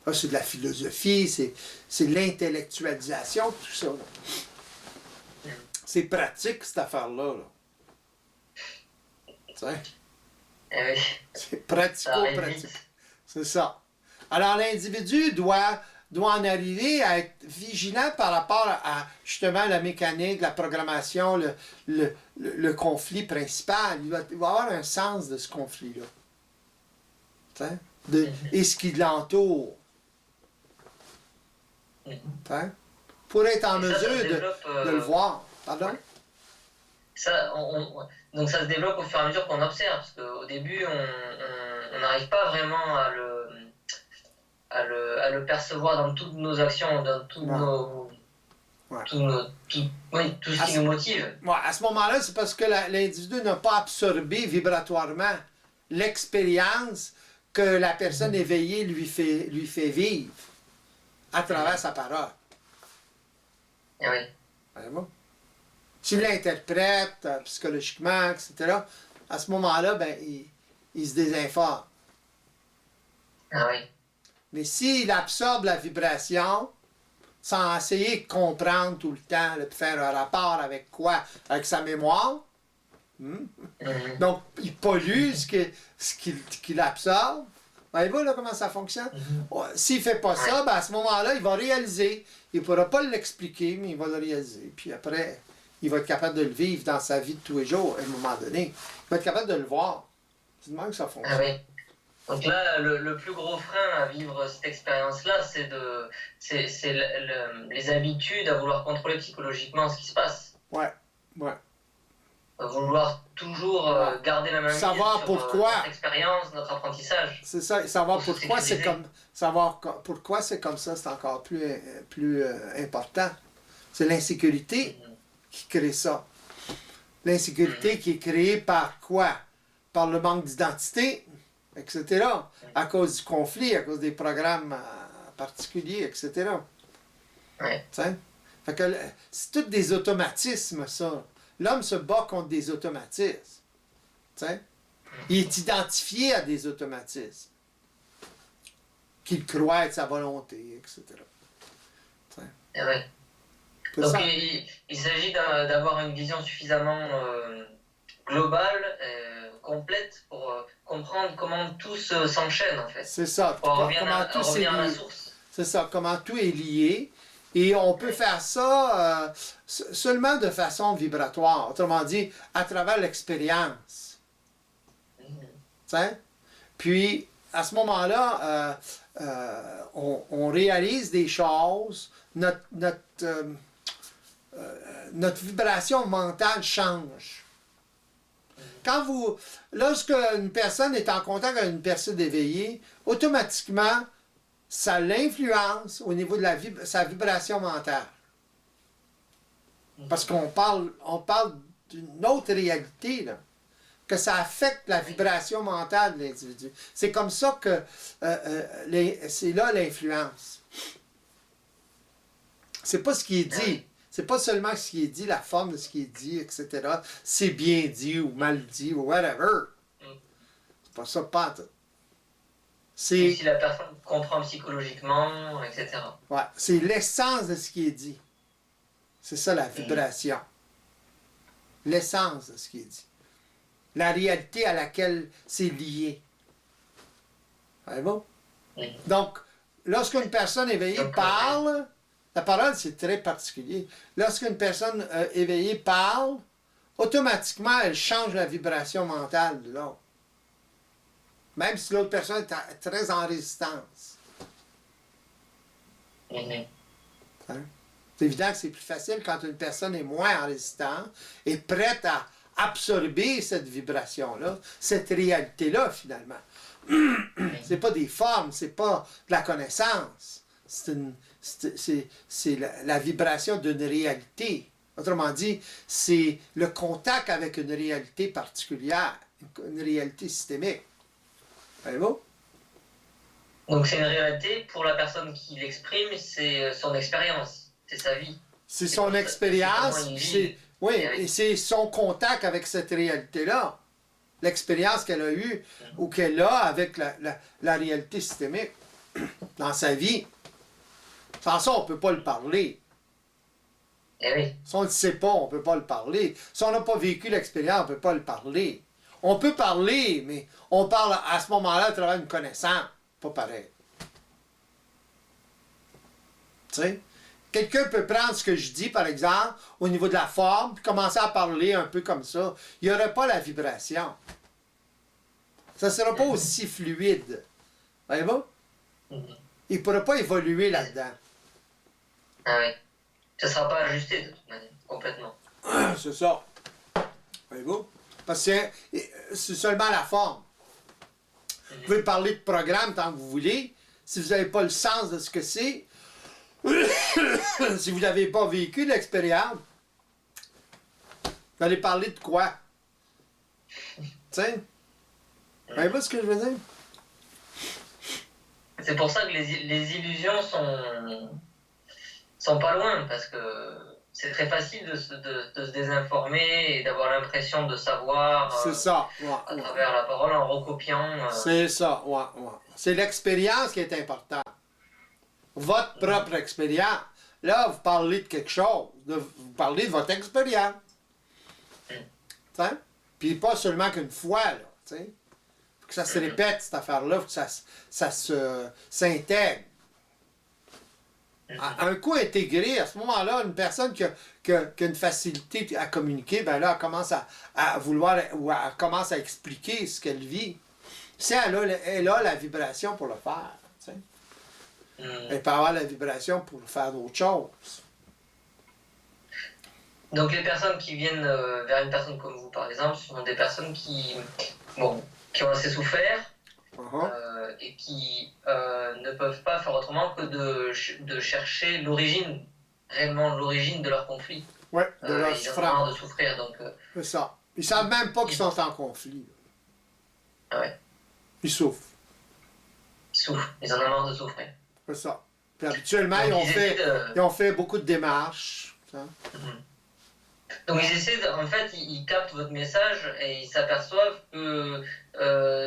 Là, c'est de la philosophie, c'est l'intellectualisation, tout ça. Là. C'est pratique, cette affaire-là. Tu sais? Oui. C'est pratico-pratique. C'est ça. Alors, l'individu doit en arriver à être vigilant par rapport à, justement, la mécanique, la programmation, le conflit principal. Il va avoir un sens de ce conflit-là. Tu sais? Et ce qui l'entoure. Pour être en mesure de le voir. Pardon? Ouais. Donc ça se développe au fur et à mesure qu'on observe, parce qu'au début, on n'arrive pas vraiment à le percevoir dans toutes nos actions, dans toutes Ouais. Tout ce qui nous motive. Ouais, à ce moment-là, c'est parce que l'individu n'a pas absorbé vibratoirement l'expérience que la personne éveillée lui fait vivre à travers sa parole. Eh oui. Vraiment. S'il l'interprète psychologiquement, etc., à ce moment-là, ben, il se désinforme. Ah oui. Mais s'il absorbe la vibration, sans essayer de comprendre tout le temps, de faire un rapport avec quoi? Avec sa mémoire. Donc, il pollue ce qu'il absorbe. Voyez-vous là, comment ça fonctionne? S'il ne fait pas ça, ben, à ce moment-là, il va réaliser. Il ne pourra pas l'expliquer, mais il va le réaliser. Puis après, il va être capable de le vivre dans sa vie de tous les jours, à un moment donné. Il va être capable de le voir. C'est de même que ça fonctionne. Ah oui. Donc là, le plus gros frein à vivre cette expérience-là, c'est les habitudes à vouloir contrôler psychologiquement ce qui se passe. Ouais. À vouloir toujours garder la main mise sur notre expérience, notre apprentissage. C'est ça, savoir pourquoi c'est comme ça, c'est encore plus important. C'est l'insécurité qui crée ça. L'insécurité qui est créée par quoi? Par le manque d'identité, etc. À cause du conflit, à cause des programmes particuliers, etc. Ouais. Fait que c'est tous des automatismes, ça. L'homme se bat contre des automatismes. T'sais? Il est identifié à des automatismes. Qu'il croit être sa volonté, etc. Et ouais. Donc il s'agit d'avoir une vision suffisamment globale, complète, pour comprendre comment tout s'enchaîne en fait. C'est ça. Pour revenir à la source. C'est ça, comment tout est lié. Et on peut faire ça seulement de façon vibratoire, autrement dit, à travers l'expérience. Puis, à ce moment-là, on réalise des choses, notre vibration mentale change. Lorsque une personne est en contact avec une personne éveillée, automatiquement, ça l'influence au niveau de sa vibration mentale. Parce qu'on parle d'une autre réalité, là, que ça affecte la vibration mentale de l'individu. C'est comme ça que c'est là l'influence. C'est pas ce qui est dit. C'est pas seulement ce qui est dit, la forme de ce qui est dit, etc. C'est bien dit ou mal dit ou whatever. C'est pas ça, pas tout. Si la personne comprend psychologiquement, etc. Ouais, c'est l'essence de ce qui est dit. C'est ça la vibration. L'essence de ce qui est dit. La réalité à laquelle c'est lié. Voyez-vous? Donc, lorsqu'une personne éveillée parle, la parole c'est très particulier. Lorsqu'une personne éveillée parle, automatiquement elle change la vibration mentale de l'autre. Même si l'autre personne est très en résistance. C'est évident que c'est plus facile quand une personne est moins en résistance et prête à absorber cette vibration-là, cette réalité-là, finalement. C'est pas des formes, c'est pas de la connaissance. C'est la vibration d'une réalité. Autrement dit, c'est le contact avec une réalité particulière, une réalité systémique. Voyez-vous? Donc c'est une réalité pour la personne qui l'exprime, c'est son expérience, c'est sa vie. C'est son expérience, et c'est son contact avec cette réalité-là. L'expérience qu'elle a eue ou qu'elle a avec la réalité systémique dans sa vie. Sans ça, on ne peut pas le parler. Eh oui. Si on ne le sait pas, on ne peut pas le parler. Si on n'a pas vécu l'expérience, on ne peut pas le parler. On peut parler, mais on parle à ce moment-là à travers une connaissance. Pas pareil. Tu sais? Quelqu'un peut prendre ce que je dis, par exemple, au niveau de la forme, puis commencer à parler un peu comme ça. Il n'y aurait pas la vibration. Ça ne sera pas aussi fluide. Voyez-vous? Il ne pourra pas évoluer là-dedans. Ah oui. Ça ne sera pas ajusté de toute manière, complètement. C'est ça. Voyez-vous? Parce que c'est seulement la forme. Vous pouvez parler de programme tant que vous voulez. Si vous n'avez pas le sens de ce que c'est, Si vous n'avez pas vécu l'expérience, vous allez parler de quoi? Tiens, voyez pas ce que je veux dire? C'est pour ça que les illusions sont pas loin, parce que c'est très facile de se désinformer et d'avoir l'impression de savoir C'est ça, à travers la parole en recopiant. C'est ça, ouais. C'est l'expérience qui est importante. Votre propre expérience. Là, vous parlez de quelque chose. Vous parlez de votre expérience. T'sais? Puis pas seulement qu'une fois, là. T'sais? Faut que ça se répète, cette affaire-là. Faut que ça s'intègre. Un coup intégré, à ce moment-là, une personne qui a une facilité à communiquer, ben là, elle commence à vouloir, ou elle commence à expliquer ce qu'elle vit. Si elle a la vibration pour le faire, tu sais. Elle peut avoir la vibration pour faire d'autres choses. Donc les personnes qui viennent vers une personne comme vous, par exemple, sont des personnes qui ont assez souffert, et qui ne peuvent pas faire autrement que de chercher l'origine, réellement l'origine de leur conflit. Oui, de leur souffrance. Ils ont marre de souffrir, donc... C'est ça. Ils savent même pas qu'ils sont en conflit. Ah ouais. Ils souffrent. Ils souffrent. Ils en ont marre de souffrir. C'est ça. Puis habituellement, ils ont fait beaucoup de démarches. Ça. Donc ils essaient, en fait, ils captent votre message et ils s'aperçoivent que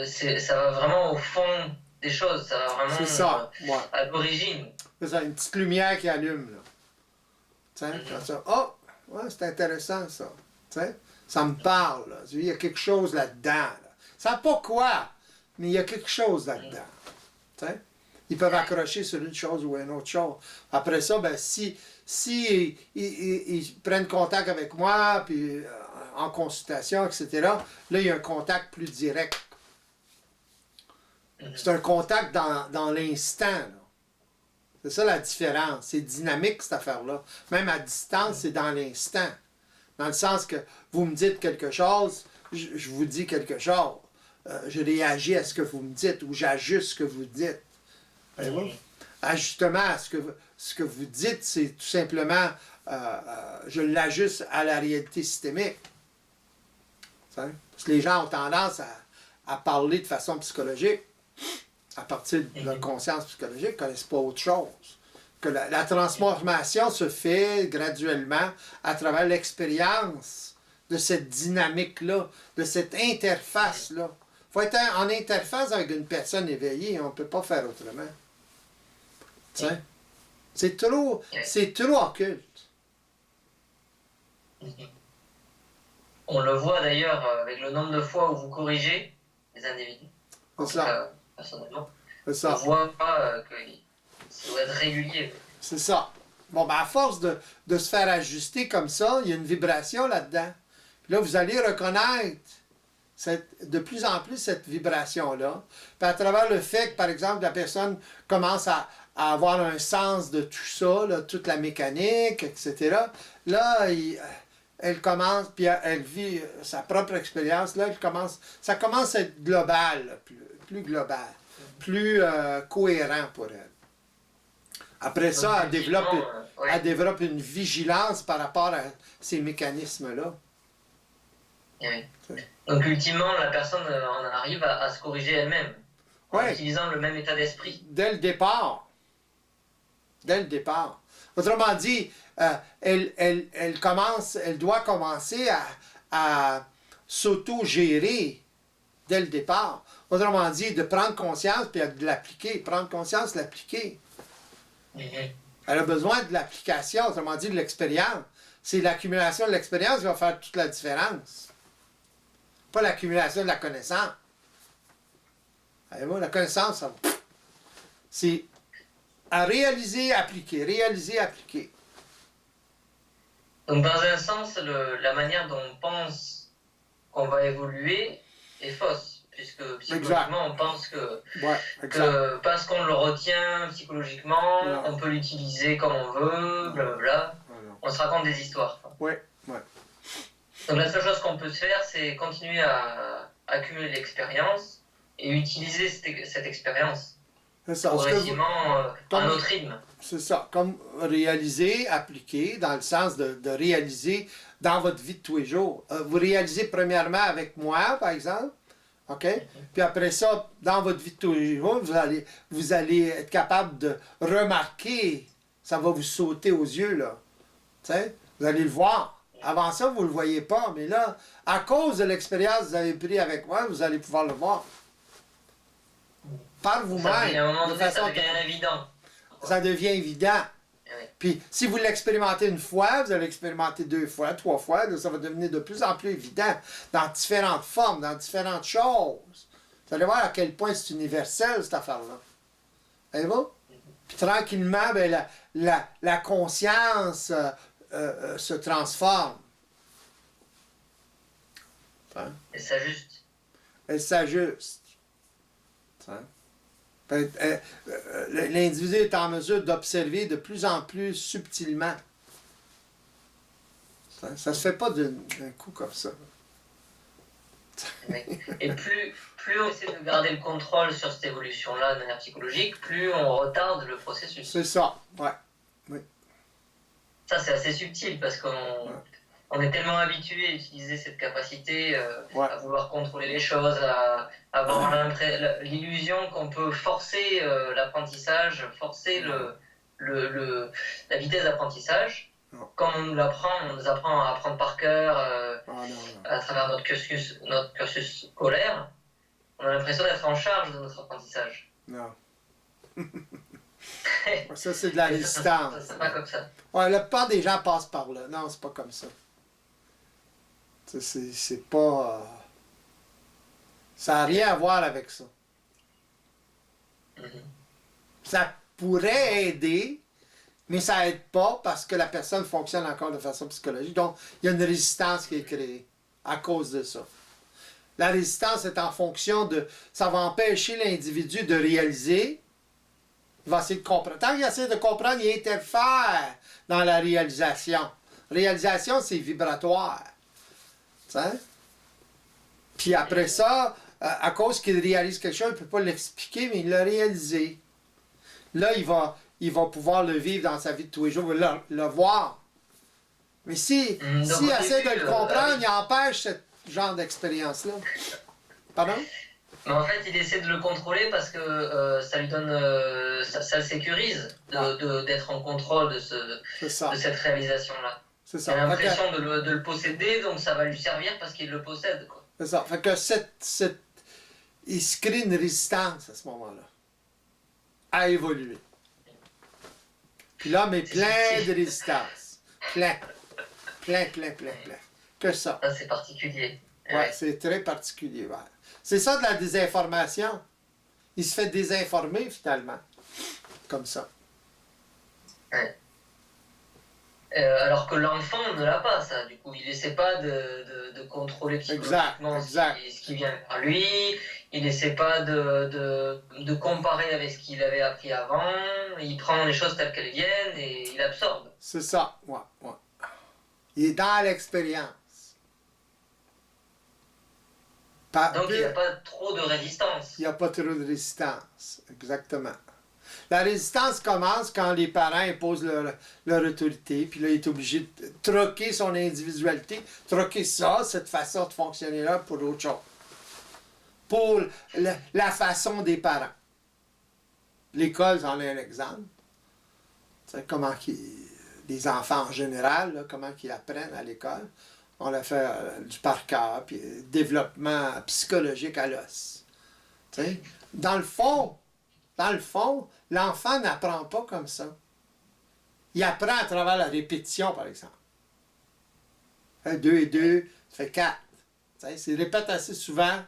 ça va vraiment au fond des choses, ça va vraiment ça, à l'origine. C'est ça, une petite lumière qui allume, là. Tiens, ça. Oh, ouais, c'est intéressant, ça. Tiens, ça me parle, là. Il y a quelque chose là-dedans, là. Ça n'a pas quoi, mais il y a quelque chose là-dedans. Tiens. Ils peuvent accrocher sur une chose ou une autre chose. Après ça, ben, si ils prennent contact avec moi, puis en consultation, etc., là, il y a un contact plus direct. C'est un contact dans l'instant, là. C'est ça la différence. C'est dynamique, cette affaire-là. Même à distance, c'est dans l'instant. Dans le sens que vous me dites quelque chose, je vous dis quelque chose. Je réagis à ce que vous me dites ou j'ajuste ce que vous dites. Ajustement, ce que vous dites, c'est tout simplement, je l'ajuste à la réalité systémique. Parce que les gens ont tendance à parler de façon psychologique, à partir de leur conscience psychologique, ils ne connaissent pas autre chose. Que la transformation se fait graduellement à travers l'expérience de cette dynamique-là, de cette interface-là. Il faut être en interface avec une personne éveillée, on ne peut pas faire autrement. C'est trop occulte. On le voit d'ailleurs avec le nombre de fois où vous corrigez les individus. C'est ça. Personnellement. C'est ça. On voit pas que ça doit être régulier. C'est ça. Bon, ben à force de se faire ajuster comme ça, il y a une vibration là-dedans. Là, vous allez reconnaître de plus en plus cette vibration-là. Puis à travers le fait que, par exemple, la personne commence à avoir un sens de tout ça, là, toute la mécanique, etc. Là, elle commence, puis elle vit sa propre expérience. Là, ça commence à être global, là, plus global, plus cohérent pour elle. Après ça, elle développe une vigilance par rapport à ces mécanismes-là. Oui. Donc, ultimement, la personne en arrive à se corriger elle-même, en utilisant le même état d'esprit. Dès le départ. Autrement dit, elle doit commencer à s'auto-gérer dès le départ. Autrement dit, de prendre conscience puis de l'appliquer. Prendre conscience, l'appliquer. Elle a besoin de l'application, autrement dit, de l'expérience. C'est l'accumulation de l'expérience qui va faire toute la différence. Pas l'accumulation de la connaissance. Allez-vous, la connaissance, c'est à réaliser, appliquer, réaliser, appliquer. Donc, dans un sens, la manière dont on pense qu'on va évoluer est fausse. Puisque psychologiquement, on pense que parce qu'on le retient psychologiquement, on peut l'utiliser comme on veut, blablabla. On se raconte des histoires. Ouais. Donc la seule chose qu'on peut se faire, c'est continuer à accumuler l'expérience et utiliser cette expérience C'est ça. progressivement à notre rythme. C'est ça. Comme réaliser, appliquer, dans le sens de réaliser dans votre vie de tous les jours. Vous réalisez premièrement avec moi, par exemple. OK? Puis après ça, dans votre vie de tous les jours, vous allez être capable de remarquer. Ça va vous sauter aux yeux, là. Tu sais? Vous allez le voir. Avant ça, vous ne le voyez pas. Mais là, à cause de l'expérience que vous avez prise avec moi, vous allez pouvoir le voir. Par vous-même. À un moment donné, ça devient évident. Ça devient évident. Oui. Puis, si vous l'expérimentez une fois, vous allez l'expérimenter 2 fois, 3 fois, là, ça va devenir de plus en plus évident dans différentes formes, dans différentes choses. Vous allez voir à quel point c'est universel, cette affaire-là. Voyez-vous? Puis, tranquillement, ben, la conscience se transforme. Hein? Elle s'ajuste. Elle s'ajuste. Hein? L'individu est en mesure d'observer de plus en plus subtilement. Ça ne se fait pas d'un coup comme ça. Et plus on essaie de garder le contrôle sur cette évolution-là de manière psychologique, plus on retarde le processus. C'est ça, ouais. Oui. Ça, c'est assez subtil parce qu'on est tellement habitué à utiliser cette capacité à vouloir contrôler les choses, à avoir l'illusion qu'on peut forcer l'apprentissage, forcer la vitesse d'apprentissage. Comme on nous apprend à apprendre par cœur à travers notre cursus scolaire, on a l'impression d'être en charge de notre apprentissage. Non. Ça, c'est de la résistance. C'est pas comme ça. Ouais, la plupart des gens passent par là. Non, c'est pas comme ça. C'est pas... ça n'a rien à voir avec ça. Ça pourrait aider, mais ça aide pas parce que la personne fonctionne encore de façon psychologique. Donc, il y a une résistance qui est créée à cause de ça. La résistance est en fonction de... Ça va empêcher l'individu de réaliser. Il va essayer de comprendre. Tant qu'il essaie de comprendre, il interfère dans la réalisation. Réalisation, c'est vibratoire. T'sais? Puis après ça, à cause qu'il réalise quelque chose, il ne peut pas l'expliquer, mais il l'a réalisé. Là, il va pouvoir le vivre dans sa vie de tous les jours, le voir. Mais s'il essaie de le comprendre, il empêche ce genre d'expérience-là. Pardon? Mais en fait, il essaie de le contrôler parce que ça lui donne, ça le sécurise d'être en contrôle de cette réalisation-là. C'est ça. Il a l'impression de le posséder, donc ça va lui servir parce qu'il le possède, quoi. C'est ça. Fait que il se crée une résistance à ce moment-là à évoluer. Puis l'homme est plein de résistance. Plein. Que ça. Ça, c'est particulier. Ouais, c'est très particulier. Ouais. C'est ça de la désinformation. Il se fait désinformer, finalement. Comme ça. Ouais. Alors que l'enfant ne l'a pas, ça. Du coup, il n'essaie pas de contrôler psychologiquement ce qui vient vers lui. Il n'essaie pas de comparer avec ce qu'il avait appris avant. Il prend les choses telles qu'elles viennent et il absorbe. C'est ça, ouais. Il est dans l'expérience. Donc, il n'y a pas trop de résistance. Il n'y a pas trop de résistance, exactement. La résistance commence quand les parents imposent leur autorité, puis là, il est obligé de troquer son individualité, troquer cette façon de fonctionner-là pour autre chose. Pour la façon des parents. L'école, c'en est un exemple. Tu sais, les enfants en général, là, comment ils apprennent à l'école. On a fait du par cœur, puis développement psychologique à l'os. Tu sais, dans le fond, l'enfant n'apprend pas comme ça. Il apprend à travers la répétition, par exemple. 2 et 2, ça fait 4. Tu sais, s'il répète assez souvent,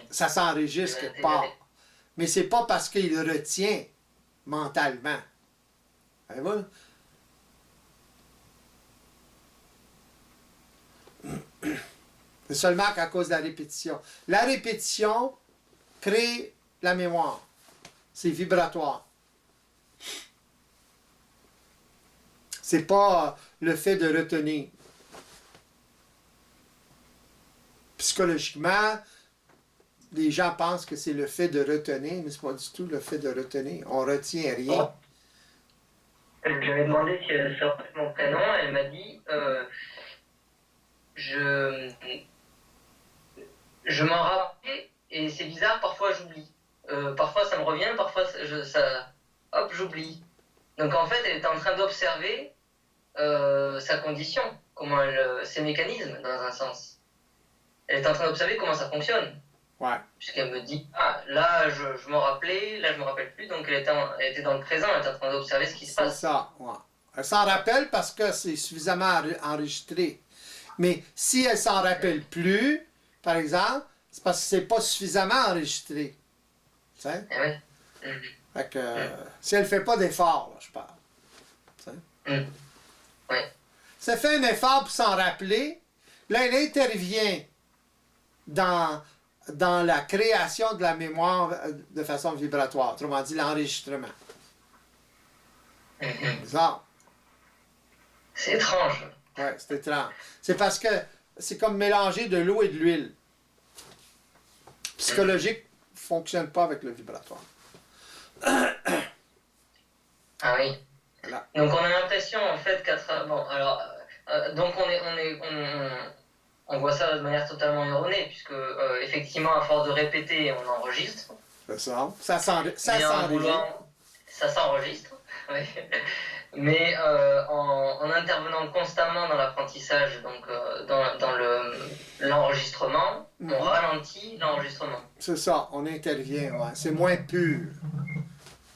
ça s'enregistre quelque part. Mais c'est pas parce qu'il le retient mentalement. Voyez-vous? C'est seulement qu'à cause de la répétition. La répétition crée la mémoire. C'est vibratoire. C'est pas le fait de retenir. Psychologiquement, les gens pensent que c'est le fait de retenir, mais c'est pas du tout le fait de retenir. On retient rien. Je lui avais demandé si elle sortait mon prénom, elle m'a dit je, je m'en rappelle et c'est bizarre, parfois j'oublie. Parfois ça me revient, parfois hop, j'oublie. Donc en fait, elle était en train d'observer sa condition, ses mécanismes dans un sens. Elle est en train d'observer comment ça fonctionne. Ouais. Puisqu'elle me dit, ah, là je m'en rappelais, là je me rappelle plus, donc elle était dans le présent, elle était en train d'observer ce qui se passe. C'est ça, ouais. Elle s'en rappelle parce que c'est suffisamment enregistré. Mais si elle s'en rappelle plus, par exemple, c'est parce que c'est pas suffisamment enregistré. Tu sais? Eh oui. Fait que, si elle fait pas d'effort, là, je parle. Tu sais? Oui. Si elle fait un effort pour s'en rappeler, là, elle intervient dans la création de la mémoire de façon vibratoire, autrement dit l'enregistrement. Bizarre. C'est étrange. Oui, c'est étrange. C'est parce que c'est comme mélanger de l'eau et de l'huile. Psychologique ne fonctionne pas avec le vibratoire. Ah oui. Voilà. Donc on a l'impression en fait bon alors donc on voit ça de manière totalement erronée puisque effectivement à force de répéter on enregistre. C'est ça. Ça s'enregistre. Ça s'enregistre. Oui. Mais en intervenant constamment dans l'apprentissage, donc dans l'enregistrement, on ralentit l'enregistrement. C'est ça, on intervient, ouais. C'est moins pur.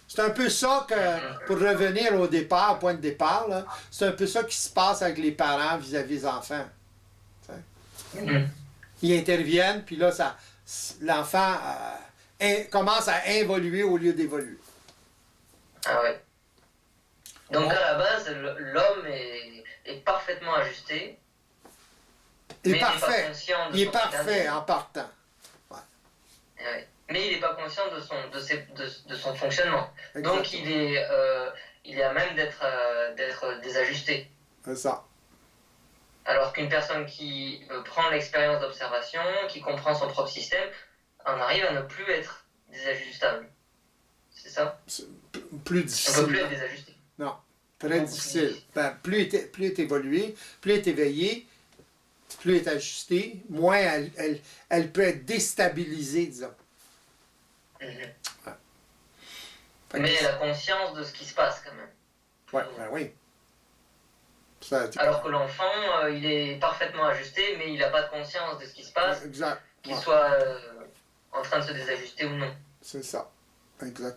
C'est un peu ça que, pour revenir au départ, au point de départ, là, c'est un peu ça qui se passe avec les parents vis-à-vis des enfants. Ils interviennent, puis là, l'enfant commence à involuer au lieu d'évoluer. Ah oui. Donc à la base, l'homme est parfaitement ajusté. Il est parfait. Il est parfait en partant. Ouais. Ouais. Mais il n'est pas conscient de son fonctionnement. Exactement. Donc il est à même d'être désajusté. C'est ça. Alors qu'une personne qui prend l'expérience d'observation, qui comprend son propre système, en arrive à ne plus être désajustable. C'est ça? Plus difficile. On ne peut plus être désajusté. Non, très difficile. Ben, plus est évolué, plus est éveillé, plus est ajusté, moins elle peut être déstabilisée, disons. Ouais. Mais elle a conscience de ce qui se passe quand même. Ouais, ben oui. Alors que l'enfant, il est parfaitement ajusté, mais il n'a pas de conscience de ce qui se passe, exact. Qu'il soit en train de se désajuster ou non. C'est ça, exact.